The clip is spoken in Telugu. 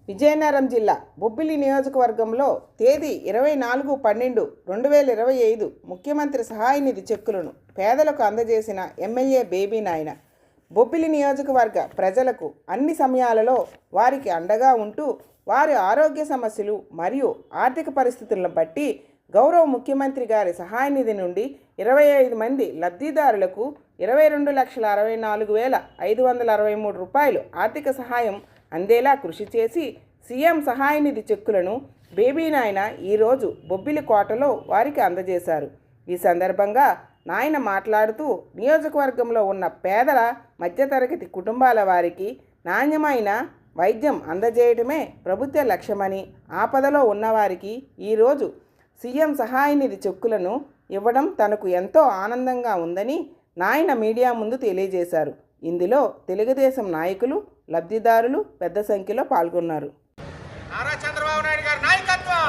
విజయనగరం జిల్లా బొబ్బిలి నియోజకవర్గంలో తేదీ 24/12/2025 ముఖ్యమంత్రి సహాయ నిధి చెక్కులను పేదలకు అందజేసిన ఎమ్మెల్యే బేబీ నాయన బొబ్బిలి నియోజకవర్గ ప్రజలకు అన్ని సమయాలలో వారికి అండగా ఉంటూ వారి ఆరోగ్య సమస్యలు మరియు ఆర్థిక పరిస్థితులను బట్టి గౌరవ ముఖ్యమంత్రి గారి సహాయ నిధి నుండి 25 మంది లబ్ధిదారులకు 22,64,563 రూపాయలు ఆర్థిక సహాయం అందేలా కృషి చేసి సీఎం సహాయ నిధి చెక్కులను బేబీ నాయన ఈరోజు బొబ్బిలి కోటలో వారికి అందజేశారు. ఈ సందర్భంగా నాయన మాట్లాడుతూ నియోజకవర్గంలో ఉన్న పేదల మధ్యతరగతి కుటుంబాల వారికి నాణ్యమైన వైద్యం అందజేయడమే ప్రభుత్వ లక్ష్యమని, ఆపదలో ఉన్నవారికి ఈరోజు సీఎం సహాయ నిధి చెక్కులను ఇవ్వడం తనకు ఎంతో ఆనందంగా ఉందని నాయన మీడియా ముందు తెలియజేశారు. ఇందులో తెలుగుదేశం నాయకులు, లబ్ధిదారులు పెద్ద సంఖ్యలో పాల్గొన్నారు. నారా చంద్రబాబు నాయుడు గారి నాయకత్వం